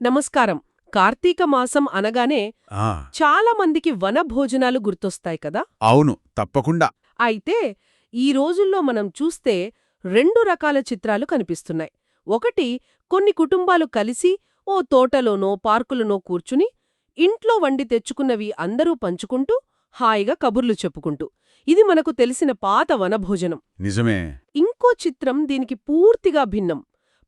నమస్కారం. కార్తీక మాసం అనగానే ఆ, చాలా మందికి వనభోజనాలు గుర్తొస్తాయి కదా. అవును, తప్పకుండా. అయితే ఈ రోజుల్లో మనం చూస్తే రెండు రకాల చిత్రాలు కనిపిస్తున్నాయి. ఒకటి, కొన్ని కుటుంబాలు కలిసి ఓ తోటలోనో పార్కులోనో కూర్చుని ఇంట్లో వండి తెచ్చుకున్నవి అందరూ పంచుకుంటూ హాయిగా కబుర్లు చెప్పుకుంటూ. ఇది మనకు తెలిసిన పాత వనభోజనం. నిజమే. ఇంకో చిత్రం దీనికి పూర్తిగా భిన్నం.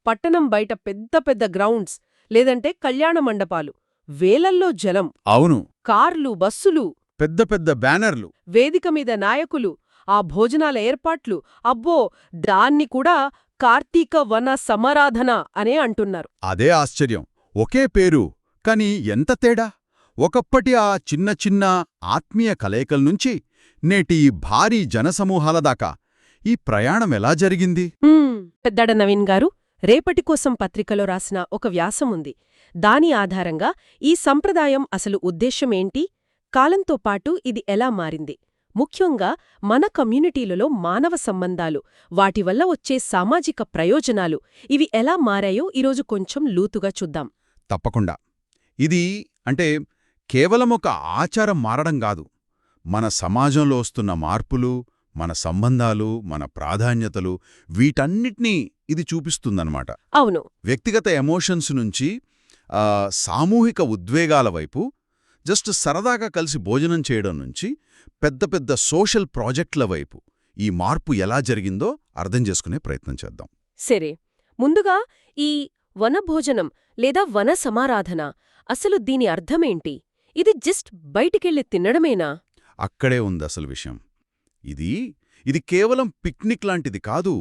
పట్టణం బయట పెద్ద పెద్ద గ్రౌండ్స్ లేదంటే కళ్యాణ మండపాలు, వేలల్లో జనం, అవును, కార్లు, బస్సులు, పెద్ద పెద్ద బ్యానర్లు. వేదిక మీద నాయకులు, ఆ భోజనాల ఏర్పాట్లు, అబ్బో, దాన్ని కూడా కార్తీక వన సమారాధన అనే అంటున్నారు. అదే ఆశ్చర్యం. ఒకే పేరు, కాని ఎంత తేడా! ఒకప్పటి ఆ చిన్న చిన్న ఆత్మీయ కలయికల్నుంచి నేటి ఈ భారీ జనసమూహాల దాకా ఈ ప్రయాణం ఎలా జరిగింది? పెద్దడ నవీన్ గారు రేపటి కోసం పత్రికలో రాసిన ఒక వ్యాసం ఉంది. దాని ఆధారంగా ఈ సంప్రదాయం అసలు ఉద్దేశ్యమేంటి, కాలంతో పాటు ఇది ఎలా మారింది, ముఖ్యంగా మన కమ్యూనిటీలలో మానవ సంబంధాలు, వాటి వల్ల వచ్చే సామాజిక ప్రయోజనాలు, ఇవి ఎలా మారాయో ఈరోజు కొంచెం లోతుగా చూద్దాం. తప్పకుండా. ఇది అంటే కేవలం ఒక ఆచారం మారడం కాదు, మన సమాజంలో వస్తున్న మార్పులు, మన సంబంధాలు, మన ప్రాధాన్యతలు, వీటన్నిటినీ ఇది చూపిస్తుందన్నమాట. అవును. వ్యక్తిగత ఎమోషన్స్ నుంచి సామూహిక ఉద్వేగాల వైపు, జస్ట్ సరదాగా కలిసి భోజనం చేయడం నుంచి పెద్ద పెద్ద సోషల్ ప్రాజెక్టుల వైపు ఈ మార్పు ఎలా జరిగిందో అర్థం చేసుకునే ప్రయత్నం చేద్దాం. సరే, ముందుగా ఈ వనభోజనం లేదా వన సమారాధన, అసలు దీని అర్థమేంటి? ఇది జస్ట్ బయటికెళ్ళి తినడమేనా? అక్కడే ఉంది అసలు విషయం. ఇది కేవలం పిక్నిక్ లాంటిది కాదు.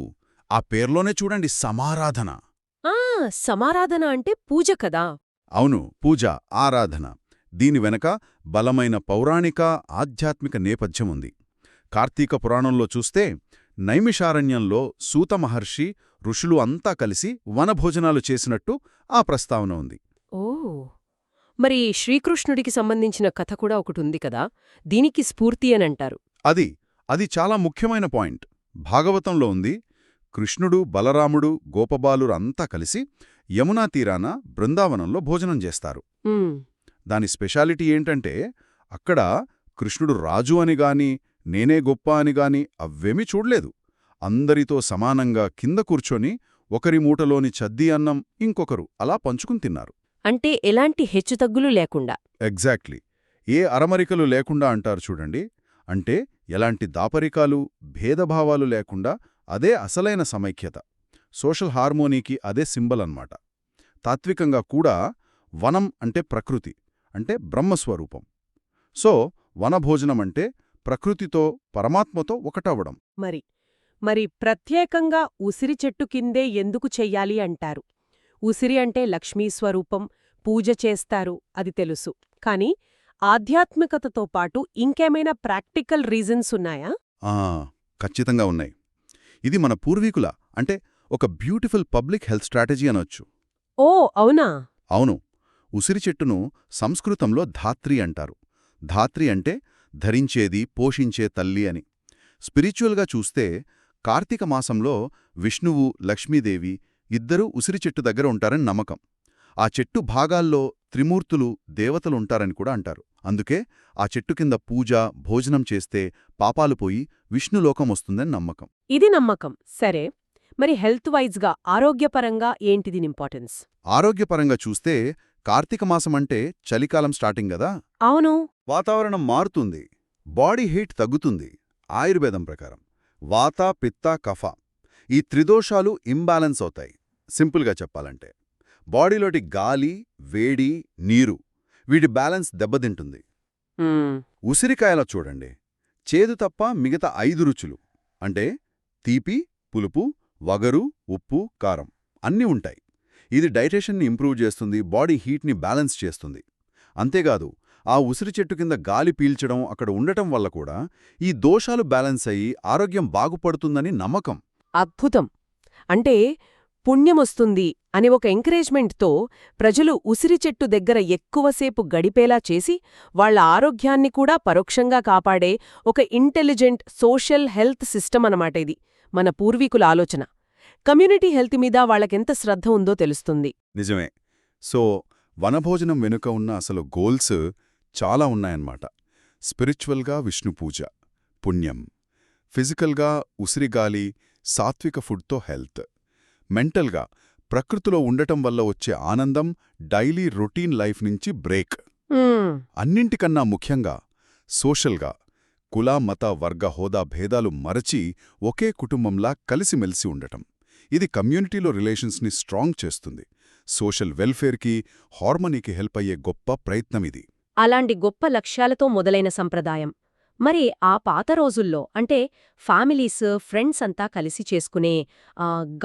ఆ పేర్లోనే చూడండి, సమారాధన. సమారాధన అంటే పూజ కదా. అవును, పూజ, ఆరాధన. దీని వెనక బలమైన పౌరాణిక, ఆధ్యాత్మిక నేపథ్యముంది. కార్తీక పురాణంలో చూస్తే నైమిషారణ్యంలో సూత మహర్షి, ఋషులు అంతా కలిసి వనభోజనాలు చేసినట్టు ఆ ప్రస్తావన ఉంది. ఓ, మరి శ్రీకృష్ణుడికి సంబంధించిన కథ కూడా ఒకటుంది కదా, దీనికి స్ఫూర్తి అనంటారు. అది చాలా ముఖ్యమైన పాయింట్. భాగవతంలో ఉంది. కృష్ణుడు, బలరాముడు, గోపబాలురు అంతా కలిసి యమునా తీరాన బృందావనంలో భోజనం చేస్తారు. దాని స్పెషాలిటీ ఏంటంటే, అక్కడ కృష్ణుడు రాజు అని గాని, నేనే గొప్ప అని గాని అవ్వేమీ చూడ్లేదు. అందరితో సమానంగా కింద కూర్చొని ఒకరి మూటలోని చద్దీ అన్నం ఇంకొకరు అలా పంచుకుని తిన్నారు. అంటే ఎలాంటి హెచ్చుతగ్గులు లేకుండా. ఎగ్జాక్ట్లీ. ఏ అరమరికలు లేకుండా అంటారు చూడండి. అంటే ఎలాంటి దాపరికాలు, భేదభావాలు లేకుండా. అదే అసలైన సమైక్యత. సోషల్ హార్మోనీకి అదే సింబల్ అన్నమాట. తాత్వికంగా కూడా వనం అంటే ప్రకృతి, అంటే బ్రహ్మస్వరూపం. సో వనభోజనం అంటే ప్రకృతితో, పరమాత్మతో ఒకటవ్వడం. మరి ప్రత్యేకంగా ఉసిరి చెట్టు కిందే ఎందుకు చెయ్యాలి అంటారు? ఉసిరి అంటే లక్ష్మీ స్వరూపం, పూజ చేస్తారు, అది తెలుసు. కాని ఆధ్యాత్మికతతో పాటు ఇంకేమైనా ప్రాక్టికల్ రీజన్స్ ఉన్నాయా? ఖచ్చితంగా ఉన్నాయి. ఇది మన పూర్వీకుల, అంటే ఒక బ్యూటిఫుల్ పబ్లిక్ హెల్త్ స్ట్రాటజీ అనొచ్చు. ఓ, అవునా? అవును. ఉసిరి చెట్టును సంస్కృతంలో ధాత్రి అంటారు. ధాత్రి అంటే ధరించేది, పోషించే తల్లి అని. స్పిరిచువల్గా చూస్తే కార్తీక మాసంలో విష్ణువు, లక్ష్మీదేవి ఇద్దరూ ఉసిరి చెట్టు దగ్గర ఉంటారని నమ్మకం. ఆ చెట్టు భాగాల్లో త్రిమూర్తులు, దేవతలుంటారని కూడా అంటారు. అందుకే ఆ చెట్టు కింద పూజ, భోజనం చేస్తే పాపాలు పోయి విష్ణులోకం వస్తుందని నమ్మకం. ఇది నమ్మకం. సరే, మరి హెల్త్ వైజ్గా, ఆరోగ్యపరంగా ఏంటిది ఇంపార్టెన్స్? ఆరోగ్యపరంగా చూస్తే కార్తీక మాసమంటే చలికాలం స్టార్టింగ్ గదా. అవును. వాతావరణం మారుతుంది, బాడీ హీట్ తగ్గుతుంది. ఆయుర్వేదం ప్రకారం వాత, పిత్త, కఫ ఈ త్రిదోషాలు ఇంబ్యాలెన్స్ అవుతాయి. సింపుల్గా చెప్పాలంటే బాడీలోటి గాలి, వేడి, నీరు వీటి బ్యాలెన్స్ దెబ్బతింటుంది. ఉసిరికాయలో చూడండి, చేదు తప్ప మిగతా 5 రుచులు అంటే తీపి, పులుపు, వగరు, ఉప్పు, కారం అన్నీ ఉంటాయి. ఇది డైజెషన్ని ఇంప్రూవ్ చేస్తుంది, బాడీ హీట్ని బ్యాలెన్స్ చేస్తుంది. అంతేకాదు, ఆ ఉసిరి చెట్టు కింద గాలి పీల్చడం, అక్కడ ఉండటం వల్ల కూడా ఈ దోషాలు బ్యాలెన్స్ అయ్యి ఆరోగ్యం బాగుపడుతుందని నమ్మకం. అద్భుతం. అంటే పుణ్యమొస్తుంది అని ఒక ఎంకరేజ్మెంట్తో ప్రజలు ఉసిరి చెట్టు దగ్గర ఎక్కువసేపు గడిపేలా చేసి వాళ్ల ఆరోగ్యాన్ని కూడా పరోక్షంగా కాపాడే ఒక ఇంటెలిజెంట్ సోషల్ హెల్త్ సిస్టమ్ అనమాట ఇది. మన పూర్వీకుల ఆలోచన. కమ్యూనిటీ హెల్త్ మీద వాళ్ళకెంత శ్రద్ధ ఉందో తెలుస్తుంది. నిజమే. సో వనభోజనం వెనుక ఉన్న అసలు గోల్స్ చాలా ఉన్నాయన్నమాట. స్పిరిచువల్గా విష్ణుపూజ, పుణ్యం, ఫిజికల్గా ఉసిరిగాలి, సాత్విక ఫుడ్తో హెల్త్, మెంటల్గా ప్రకృతిలో ఉండటం వల్ల వచ్చే ఆనందం, డైలీ రొటీన్ లైఫ్ నుంచి బ్రేక్. అన్నింటికన్నా ముఖ్యంగా సోషల్గా కుల, మత, వర్గ, హోదా భేదాలు మరచి ఒకే కుటుంబంలా కలిసిమెలిసి ఉండటం. ఇది కమ్యూనిటీలో రిలేషన్స్ని స్ట్రాంగ్ చేస్తుంది. సోషల్ వెల్ఫేర్కి, హార్మనీకి హెల్ప్ అయ్యే గొప్ప ప్రయత్నమిది. అలాంటి గొప్ప లక్ష్యాలతో మొదలైన సంప్రదాయం మరి ఆ పాత రోజుల్లో అంటే ఫ్యామిలీస్, ఫ్రెండ్స్ అంతా కలిసి చేసుకునే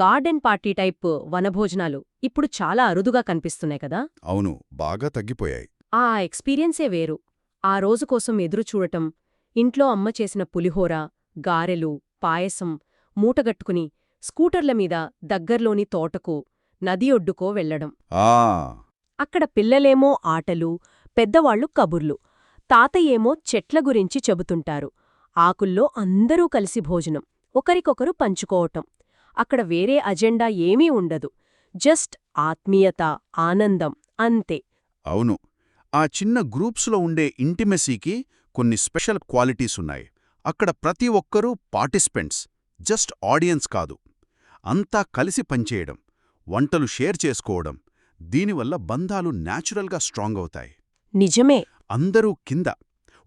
గార్డెన్ పార్టీ టైప్ వనభోజనాలు ఇప్పుడు చాలా అరుదుగా కనిపిస్తున్నాయి కదా. అవును, బాగా తగ్గిపోయాయి. ఆ ఎక్స్పీరియన్సే వేరు. ఆ రోజు కోసం ఎదురుచూడటం, ఇంట్లో అమ్మ చేసిన పులిహోర, గారెలు, పాయసం మూటగట్టుకుని స్కూటర్ల మీద దగ్గర్లోని తోటకు, నది ఒడ్డుకో వెళ్లడం. ఆ అక్కడ పిల్లలేమో ఆటలు, పెద్దవాళ్లు కబుర్లు, తాతయ్యేమో చెట్ల గురించి చెబుతుంటారు. ఆకుల్లో అందరూ కలిసి భోజనం, ఒకరికొకరు పంచుకోవటం. అక్కడ వేరే అజెండా ఏమీ ఉండదు, జస్ట్ ఆత్మీయత, ఆనందం అంతే. అవును, ఆ చిన్న గ్రూప్స్లో ఉండే ఇంటిమెసీకి కొన్ని స్పెషల్ క్వాలిటీస్ ఉన్నాయి. అక్కడ ప్రతి ఒక్కరూ పార్టిసిపెంట్స్, జస్ట్ ఆడియన్స్ కాదు. అంతా కలిసి పనిచేయడం, వంటలు షేర్ చేసుకోవడం, దీనివల్ల బంధాలు న్యాచురల్గా స్ట్రాంగ్ అవుతాయి. నిజమే. అందరూ కింద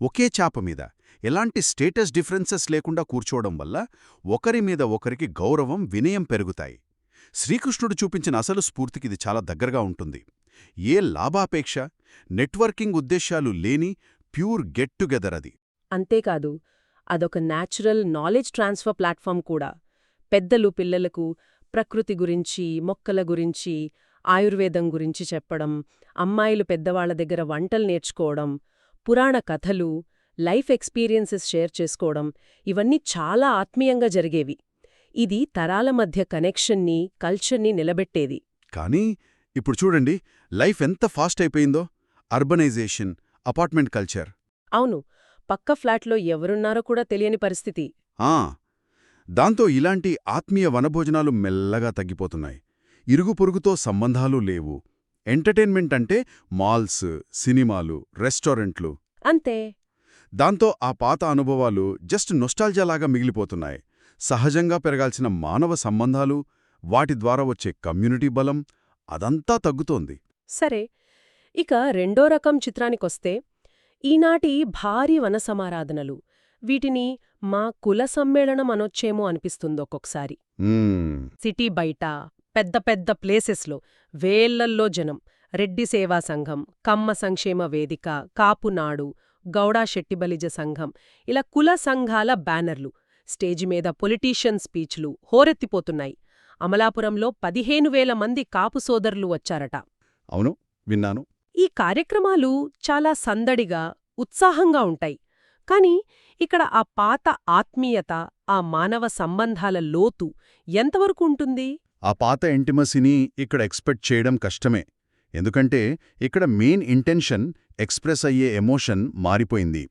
ఒకే చాప మీద ఎలాంటి స్టేటస్ డిఫరెన్సెస్ లేకుండా కూర్చోవడం వల్ల ఒకరి మీద ఒకరికి గౌరవం, వినయం పెరుగుతాయి. శ్రీకృష్ణుడు చూపించిన అసలు స్ఫూర్తికిది చాలా దగ్గరగా ఉంటుంది. ఏ లాభాపేక్ష, నెట్వర్కింగ్ ఉద్దేశాలు లేని ప్యూర్ గెట్ టుగెదర్ అది. అంతేకాదు, అదొక న్యాచురల్ నాలెడ్జ్ ట్రాన్స్ఫర్ ప్లాట్ఫామ్ కూడా. పెద్దలు పిల్లలకు ప్రకృతి గురించి, మొక్కల గురించి, ఆయుర్వేదం గురించి చెప్పడం, అమ్మాయిలు పెద్దవాళ్ల దగ్గర వంటలు నేర్చుకోవడం, పురాణ కథలు, లైఫ్ ఎక్స్పీరియన్సెస్ షేర్ చేసుకోవడం, ఇవన్నీ చాలా ఆత్మీయంగా జరిగేవి. ఇది తరాల మధ్య కనెక్షన్ని, కల్చర్ని నిలబెట్టేది. కానీ ఇప్పుడు చూడండి, లైఫ్ ఎంత ఫాస్ట్ అయిపోయిందో. Urbanization, apartment culture. అవును, పక్క ఫ్లాట్లో ఎవరున్నారో కూడా తెలియని పరిస్థితి. దాంతో ఇలాంటి ఆత్మీయ వనభోజనాలు మెల్లగా తగ్గిపోతున్నాయి. ఇరుగు పొరుగుతో సంబంధాలు లేవు. ఎంటర్టైన్మెంట్ అంటే మాల్స్, సినిమాలు, రెస్టారెంట్లు అంతే. దాంతో ఆ పాత అనుభవాలు జస్ట్ నొస్టాల్జియాలాగా మిగిలిపోతున్నాయి. సహజంగా పెరగాల్సిన మానవ సంబంధాలు, వాటి ద్వారా వచ్చే కమ్యూనిటీ బలం, అదంతా తగ్గుతోంది. సరే, ఇక రెండో రకం చిత్రానికొస్తే, ఈనాటి భారీ వనసమారాధనలు, వీటిని మా కుల సమ్మేళనం అనొచ్చేమో అనిపిస్తుందొక్కొక్కసారి. సిటీ బయట పెద్ద పెద్ద ప్లేసెస్లో వేళ్లల్లో జనం, రెడ్డి సేవా సంఘం, కమ్మ సంక్షేమ వేదిక, కాపునాడు, గౌడా శెట్టిబలిజ సంఘం, ఇలా కుల సంఘాల బ్యానర్లు, స్టేజి మీద పొలిటీషియన్ స్పీచ్లు హోరెత్తిపోతున్నాయి. అమలాపురంలో 15,000 మంది కాపు సోదరులు వచ్చారట. అవును, విన్నాను. ఈ కార్యక్రమాలు చాలా సందడిగా, ఉత్సాహంగా ఉంటాయి. కాని ఇక్కడ ఆ పాత ఆత్మీయత, ఆ మానవ సంబంధాల లోతు ఎంతవరకు ఉంటుంది? ఆ పాత ఇంటిమసీని ఇక్కడ ఎక్స్పెక్ట్ చేయడం కష్టమే. ఎందుకంటే ఇక్కడ మెయిన్ ఇంటెన్షన్, ఎక్స్ప్రెస్ అయ్యే ఎమోషన్ మారిపోయింది.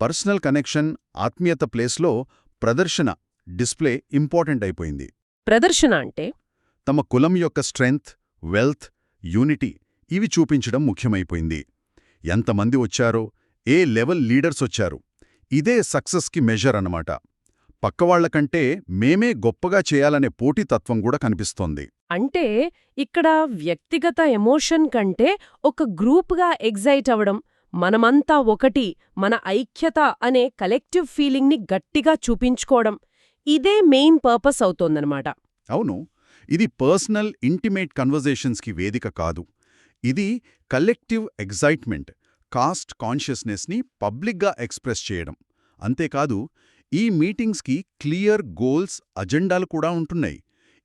పర్సనల్ కనెక్షన్, ఆత్మీయత ప్లేస్లో ప్రదర్శన, డిస్ప్లే ఇంపార్టెంట్ అయిపోయింది. ప్రదర్శన అంటే తమ కులం యొక్క స్ట్రెంగ్త్, వెల్త్, యూనిటీ ఇవి చూపించడం ముఖ్యమైపోయింది. ఎంతమంది వచ్చారో, ఏ లెవెల్ లీడర్స్ వచ్చారు, ఇదే సక్సెస్కి మెజర్ అన్నమాట. పక్కవాళ్లకంటే మేమే గొప్పగా చేయాలనే పోటీతత్వం కూడా కనిపిస్తోంది. అంటే ఇక్కడ వ్యక్తిగత ఎమోషన్ కంటే ఒక గ్రూప్గా ఎగ్జైట్ అవడం, మనమంతా ఒకటి, మన ఐక్యత అనే కలెక్టివ్ ఫీలింగ్ని గట్టిగా చూపించుకోవడం, ఇదే మెయిన్ పర్పస్ అవుతోందన్నమాట. అవును, ఇది పర్సనల్, ఇంటిమేట్ కన్వర్జేషన్స్కి వేదిక కాదు. ఇది కలెక్టివ్ ఎగ్జైట్మెంట్, కాస్ట్ కాన్షియస్నెస్ని పబ్లిక్గా ఎక్స్ప్రెస్ చేయడం. అంతేకాదు, ఈ మీటింగ్స్కి క్లియర్ గోల్స్, అజెండాలు కూడా ఉంటున్నాయి.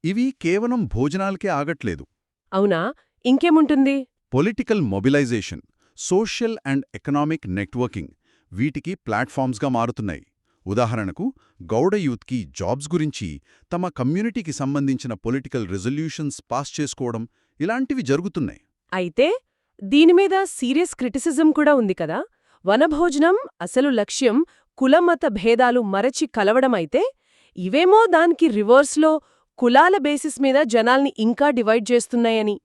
ఇవి కేవలం భోజనాలకే ఆగట్లేదు. అవునా, ఇంకేముంటుంది? Political mobilisation, social and economic networking వీటికి ప్లాట్ఫామ్స్గా మారుతున్నాయి. ఉదాహరణకు, గౌడ యూత్కి జాబ్స్ గురించి, తమ కమ్యూనిటీకి సంబంధించిన పొలిటికల్ రిజల్యూషన్స్ పాస్ చేసుకోవడం, ఇలాంటివి జరుగుతున్నాయి. అయితే దీనిమీద సీరియస్ క్రిటిసిజం కూడా ఉంది కదా. వనభోజనం అసలు లక్ష్యం కులమత భేదాలు మరచి కలవడమైతే, ఇవేమో దానికి రివర్స్లో కులాల బేసిస్ మీద జనాల్ని ఇంకా డివైడ్ చేస్తున్నాయని.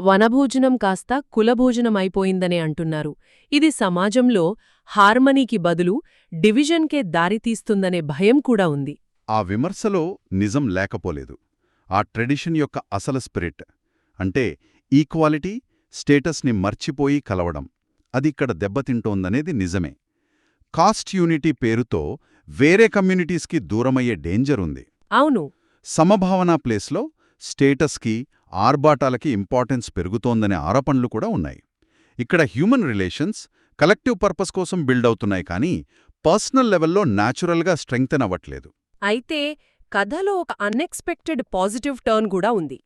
వనభోజనం కాస్త కులభోజనం అయిపోయిందనే అంటున్నారు. ఇది సమాజంలో హార్మనీకి బదులు డివిజన్కే దారితీస్తుందనే భయం కూడా ఉంది. ఆ విమర్శలో నిజం లేకపోలేదు. ఆ ట్రెడిషన్ యొక్క అసలు స్పిరిట్ అంటే ఈక్వాలిటీ, స్టేటస్ని మర్చిపోయి కలవడం అది ఇక్కడ దెబ్బతింటోందనేది నిజమే. కాస్ట్ యూనిటీ పేరుతో వేరే కమ్యూనిటీస్కి దూరమయ్యే డేంజర్ ఉంది. అవును. సమభావన ప్లేస్లో స్టేటస్కి, ఆర్భాటాలకి ఇంపార్టెన్స్ పెరుగుతోందనే ఆరోపణలు కూడా ఉన్నాయి. ఇక్కడ హ్యూమన్ రిలేషన్స్ కలెక్టివ్ పర్పస్ కోసం బిల్డ్ అవుతున్నాయి కానీ పర్సనల్ లెవెల్లో న్యాచురల్గా స్ట్రెంగ్తెన్ అవ్వట్లేదు. అయితే కథలో ఒక అన్ఎక్స్పెక్టెడ్ పాజిటివ్ టర్న్ కూడా ఉంది.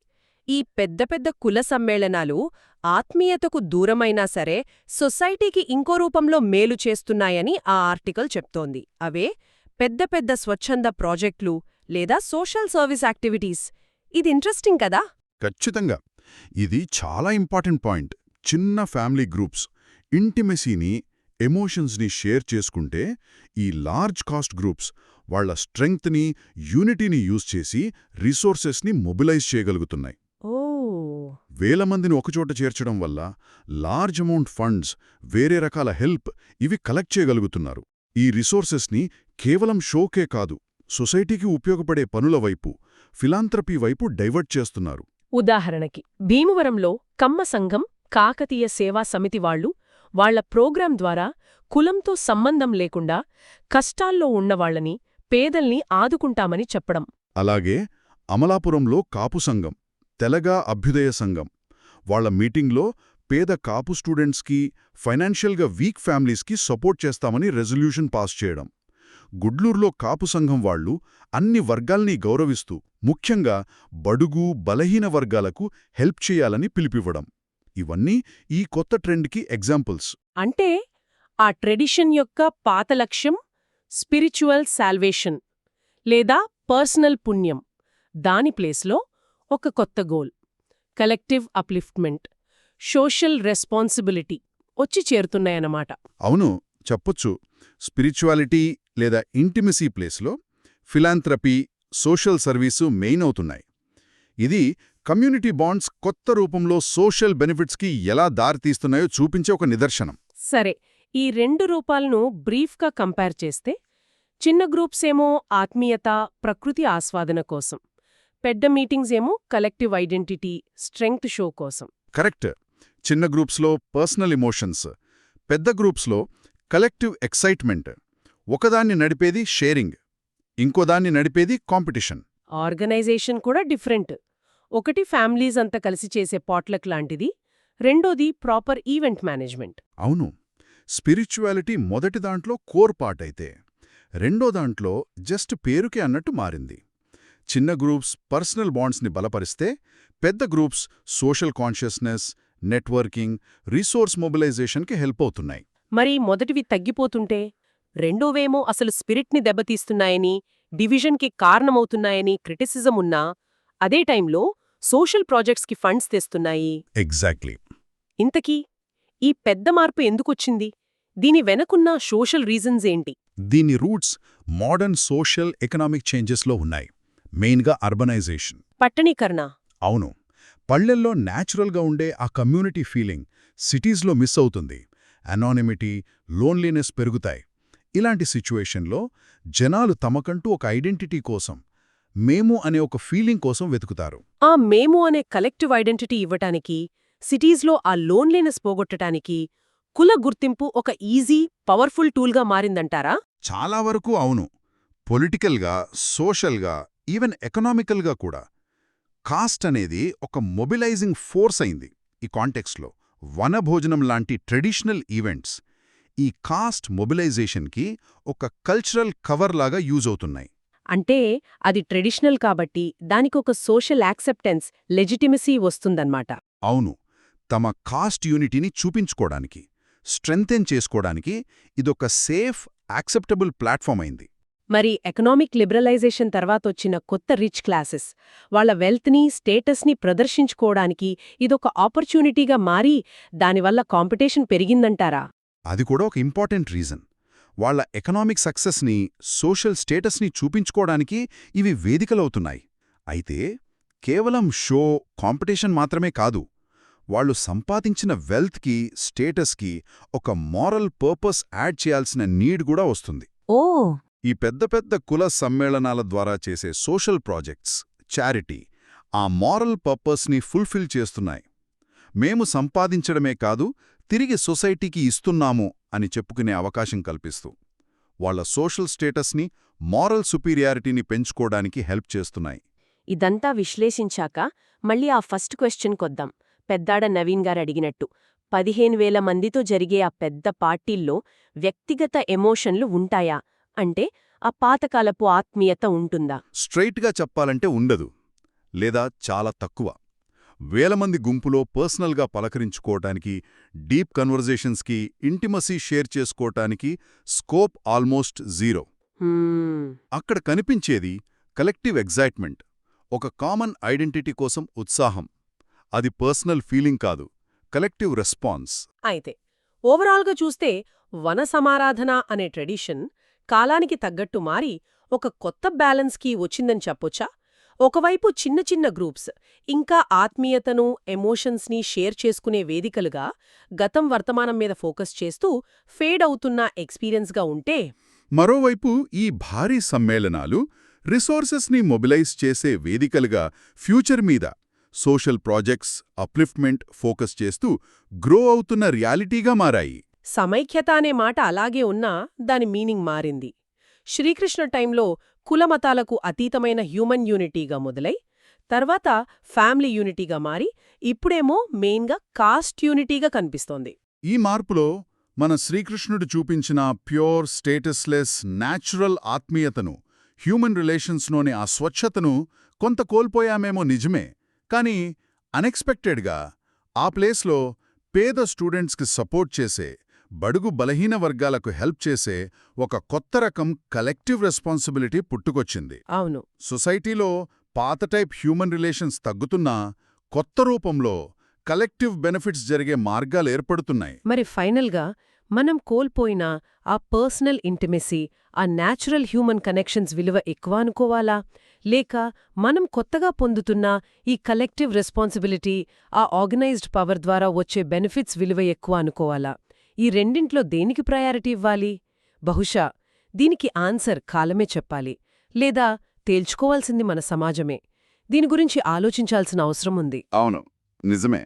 ఈ పెద్ద పెద్ద కుల సమ్మేళనాలు ఆత్మీయతకు దూరమైనా సరే సొసైటీకి ఇంకో రూపంలో మేలు చేస్తున్నాయని ఆ ఆర్టికల్ చెప్తోంది. అవే పెద్ద పెద్ద స్వచ్ఛంద ప్రాజెక్టులు లేదా సోషల్ సర్వీస్ యాక్టివిటీస్. ఇది ఇంట్రెస్టింగ్ కదా? ఖచ్చితంగా. ఇది చాలా ఇంపార్టెంట్ పాయింట్. చిన్న ఫ్యామిలీ గ్రూప్స్ ఇంటిమెసీని, ఎమోషన్స్ని షేర్ చేసుకుంటే ఈ లార్జ్ కాస్ట్ గ్రూప్స్ వాళ్ల స్ట్రెంగ్త్ని, యూనిటీని యూజ్ చేసి రిసోర్సెస్ని మొబిలైజ్ చేయగలుగుతున్నాయి. ఓ, వేల మందిని ఒకచోట చేర్చడం వల్ల లార్జ్ అమౌంట్ ఫండ్స్, వేరే రకాల హెల్ప్ ఇవి కలెక్ట్ చేయగలుగుతున్నారు. ఈ రిసోర్సెస్ని కేవలం షోకే కాదు, సొసైటీకి ఉపయోగపడే పనుల వైపు, ఫిలాంథ్రపీ వైపు డైవర్ట్ చేస్తున్నారు. ఉదాహరణకి భీమవరంలో కమ్మ సంఘం, కాకతీయ సేవా సమితి వాళ్ళు వాళ్ల ప్రోగ్రాం ద్వారా కులంతో సంబంధం లేకుండా కష్టాల్లో ఉన్నవాళ్లని, పేదల్ని ఆదుకుంటామని చెప్పడం. అలాగే అమలాపురంలో కాపు సంఘం, తెలగా అభ్యుదయ సంఘం వాళ్ల మీటింగ్లో పేద కాపు స్టూడెంట్స్కి, ఫైనాన్షియల్గా వీక్ ఫ్యామిలీస్కి సపోర్ట్ చేస్తామని రెజల్యూషన్ పాస్ చేయడం. గుడ్లూరులో కాపు సంఘం వాళ్లు అన్ని వర్గాల్ని గౌరవిస్తూ ముఖ్యంగా బడుగు, బలహీన వర్గాలకు హెల్ప్ చేయాలని పిలిపివ్వడం. ఇవన్నీ ఈ కొత్త ట్రెండ్కి ఎగ్జాంపుల్స్. అంటే ఆ ట్రెడిషన్ యొక్క పాత లక్ష్యం స్పిరిచువల్ సాల్వేషన్ లేదా పర్సనల్ పుణ్యం, దాని ప్లేస్లో ఒక కొత్త goal collective upliftment, social responsibility వచ్చి చేరుతున్నాయన్నమాట. అవును, చెప్పొచ్చు. స్పిరిచువాలిటీ లేదా ఇంటిమసీ ప్లేస్లో ఫిలాంథ్రపీ, సోషల్ సర్వీసు మెయిన్ అవుతున్నాయి. ఇది కమ్యూనిటీ బాండ్స్ కొత్త రూపంలో సోషల్ బెనిఫిట్స్కి ఎలా దారితీస్తున్నాయో చూపించే ఒక నిదర్శనం. సరే, ఈ రెండు రూపాలను బ్రీఫ్గా కంపేర్ చేస్తే చిన్న గ్రూప్స్ ఏమో ఆత్మీయత, ప్రకృతి ఆస్వాదన కోసం, పెద్ద మీటింగ్స్ ఏమో కలెక్టివ్ ఐడెంటిటీ, స్ట్రెంగ్త్ షో కోసం. కరెక్ట్. చిన్న గ్రూప్స్లో పర్సనల్ ఎమోషన్స్, పెద్ద గ్రూప్స్లో కలెక్టివ్ ఎక్సైట్మెంట్. ఒకదాన్ని నడిపేది షేరింగ్, ఇంకోదాన్ని నడిపేది కాంపిటీషన్. ఆర్గనైజేషన్ కూడా డిఫరెంట్. ఒకటి ఫ్యామిలీస్ అంతా కలిసి చేసే పాట్లక్ లాంటిది, రెండోది ప్రాపర్ ఈవెంట్ మేనేజ్మెంట్. అవును, స్పిరిచువాలిటీ మొదటి దాంట్లో కోర్ పార్ట్ అయితే రెండో దాంట్లో జస్ట్ పేరుకే అన్నట్టు మారింది. చిన్న గ్రూప్స్ పర్సనల్ బాండ్స్ని బలపరిస్తే, పెద్ద groups social consciousness, networking, resource మొబిలైజేషన్కి హెల్ప్ అవుతున్నాయి. మరి మొదటివి తగ్గిపోతుంటే రెండోవేమో అసలు స్పిరిట్ని దెబ్బతీస్తున్నాయని, డివిజన్కి కారణమవుతున్నాయని క్రిటిసిజం ఉన్నా, అదే టైంలో సోషల్ ప్రాజెక్ట్స్కి ఫండ్స్ తెస్తున్నాయి. ఎగ్జాక్ట్లీ. ఇంతకీ ఈ పెద్ద మార్పు ఎందుకొచ్చింది? దీని వెనకున్న సోషల్ రీజన్స్ ఏంటి? దీని రూట్స్ మోడర్న్ సోషల్ ఎకనామిక్ చేంజెస్లో ఉన్నాయి. మెయిన్గా అర్బనైజేషన్, పట్టణీకరణ. అవును, పల్లెల్లో న్యాచురల్గా ఉండే ఆ కమ్యూనిటీ ఫీలింగ్ సిటీస్లో మిస్ అవుతుంది. అనానిమిటీ, లోన్లీనెస్ పెరుగుతాయి. ఇలాంటి సిచ్యువేషన్లో జనాలు తమకంటూ ఒక ఐడెంటిటీ కోసం, మేము అనే ఒక ఫీలింగ్ కోసం వెతుకుతారు. ఆ మేము అనే కలెక్టివ్ ఐడెంటిటీ ఇవ్వటానికి, సిటీస్లో ఆ లోన్లీనెస్ పోగొట్టటానికి కుల గుర్తింపు ఒక ఈజీ, పవర్ఫుల్ టూల్గా మారిందంటారా? చాలా వరకు అవును. పొలిటికల్గా, సోషల్గా, ఈవెన్ ఎకనామికల్గా కూడా కాస్ట్ అనేది ఒక మొబిలైజింగ్ ఫోర్స్ అయింది. ఈ కాంటెక్స్లో వనభోజనం లాంటి ట్రెడిషనల్ ఈవెంట్స్ ఈ కాస్ట్ మొబిలైజేషన్కి ఒక కల్చరల్ కవర్ లాగా యూజ్ అవుతున్నాయి. అంటే అది ట్రెడిషనల్ కాబట్టి దానికొక సోషల్ యాక్సెప్టెన్స్, లెజిటిమసీ వస్తుందన్నమాట. అవును, తమ కాస్ట్ యూనిటీని చూపించుకోవడానికి, స్ట్రెంగ్తెన్ చేసుకోవడానికి ఇదొక సేఫ్, యాక్సెప్టబుల్ ప్లాట్ఫామ్ అయింది. మరి ఎకనామిక్ లిబరలైజేషన్ తర్వాతొచ్చిన కొత్త రిచ్ క్లాసెస్ వాళ్ల వెల్త్ని, స్టేటస్ని ప్రదర్శించుకోవడానికి ఇదొక ఆపర్చునిటీగా మారి దానివల్ల కాంపిటీషన్ పెరిగిందంటారా? అది కూడా ఒక ఇంపార్టెంట్ రీజన్. వాళ్ల ఎకనామిక్ సక్సెస్ని, సోషల్ స్టేటస్ని చూపించుకోవడానికి ఇవి వేదికలవుతున్నాయి. అయితే కేవలం షో, కాంపిటీషన్ మాత్రమే కాదు, వాళ్ళు సంపాదించిన వెల్త్కి స్టేటస్కి ఒక మారల్ పర్పస్ యాడ్ చేయాల్సిన నీడ్ కూడా వస్తుంది. ఓ ఈ పెద్ద పెద్ద కుల సమ్మేళనాల ద్వారా చేసే సోషల్ ప్రాజెక్ట్స్, చారిటీ ఆ మారల్ పర్పస్ని ఫుల్ఫిల్ చేస్తున్నాయి. మేము సంపాదించడమే కాదు, తిరిగి సొసైటీకి ఇస్తున్నాము అని చెప్పుకునే అవకాశం కల్పిస్తూ వాళ్ళ సోషల్ స్టేటస్ని, మారల్ సుపీరియారిటీని పెంచుకోవడానికి హెల్ప్ చేస్తున్నాయి. ఇదంతా విశ్లేషించాక మళ్ళీ ఆ ఫస్ట్ క్వశ్చన్కొద్దాం. పెద్దాడ నవీన్ గారు అడిగినట్టు 15,000 మందితో జరిగే ఆ పెద్ద పార్టీల్లో వ్యక్తిగత ఎమోషన్లు ఉంటాయా? అంటే ఆ పాతకాలపు ఆత్మీయత ఉంటుందా? స్ట్రైట్గా చెప్పాలంటే ఉండదు, లేదా చాలా తక్కువ. వేల మంది గుంపులో పర్సనల్గా పలకరించుకోవటానికి, డీప్ కన్వర్జేషన్స్కి, ఇంటిమసీ షేర్ చేసుకోవటానికి స్కోప్ ఆల్మోస్ట్ జీరో. అక్కడ కనిపించేది కలెక్టివ్ ఎగ్జైట్మెంట్, ఒక కామన్ ఐడెంటిటీ కోసం ఉత్సాహం. అది పర్సనల్ ఫీలింగ్ కాదు, కలెక్టివ్ రెస్పాన్స్. అయితే ఓవరాల్గా చూస్తే వన సమారాధన అనే ట్రెడిషన్ కాలానికి తగ్గట్టు మారి ఒక కొత్త బ్యాలెన్స్కి వచ్చిందని చెప్పొచ్చా? ఒకవైపు చిన్న చిన్న గ్రూప్స్ ఇంకా ఆత్మీయతను, ఎమోషన్స్ని షేర్ చేసుకునే వేదికలుగా గతం వర్తమానం మీద ఫోకస్ చేస్తూ ఫేడ్ అవుతున్న ఎక్స్పీరియన్స్గా ఉంటే, మరోవైపు ఈ భారీ సమ్మేళనాలు రిసోర్సెస్ని మొబిలైజ్ చేసే వేదికలుగా ఫ్యూచర్ మీద, సోషల్ ప్రాజెక్ట్స్, అప్లిఫ్ట్మెంట్ ఫోకస్ చేస్తూ గ్రో అవుతున్న రియాలిటీగా మారాయి. సమైక్యత అనే మాట అలాగే ఉన్నా దాని మీనింగ్ మారింది. శ్రీకృష్ణ టైంలో కులమతాలకు అతీతమైన హ్యూమన్ యూనిటీగా మొదలై, తర్వాత ఫ్యామిలీ యూనిటీగా మారి, ఇప్పుడేమో మెయిన్గా కాస్ట్ యూనిటీగా కనిపిస్తోంది. ఈ మార్పులో మన శ్రీకృష్ణుడు చూపించిన ప్యూర్, స్టేటస్లెస్, న్యాచురల్ ఆత్మీయతను, హ్యూమన్ రిలేషన్స్లోని ఆ స్వచ్ఛతను కొంత కోల్పోయామేమో నిజమే. కానీ అన్ఎక్స్పెక్టెడ్గా ఆ ప్లేస్లో పేద స్టూడెంట్స్కి సపోర్ట్ చేసే, బడుగు బలహీన వర్గాలకు హెల్ప్ చేసే ఒక కొత్త రకం కలెక్టివ్ రెస్పాన్సిబిలిటీ పుట్టుకొచ్చింది. అవును. సొసైటీలో పాత టైప్ హ్యూమన్ రిలేషన్స్ తగ్గుతున్నా కొత్త రూపంలో కలెక్టివ్ బెనిఫిట్స్ జరిగే మార్గాలు ఏర్పడుతున్నాయి. మరి ఫైనల్గా మనం కోల్పోయిన ఆ పర్సనల్ ఇంటిమెసీ, ఆ న్యాచురల్ హ్యూమన్ కనెక్షన్స్ విలువ ఎక్కువ అనుకోవాలా? లేక మనం కొత్తగా పొందుతున్న ఈ కలెక్టివ్ రెస్పాన్సిబిలిటీ, ఆ ఆర్గనైజ్డ్ పవర్ ద్వారా వచ్చే బెనిఫిట్స్ విలువ ఎక్కువ అనుకోవాలా? ఈ రెండింట్లో దేనికి ప్రయారిటీ ఇవ్వాలి? బహుశా దీనికి ఆన్సర్ కాలమే చెప్పాలి, లేదా తేల్చుకోవాల్సింది మన సమాజమే. దీని గురించి ఆలోచించాల్సిన అవసరం ఉంది. అవును, నిజమే.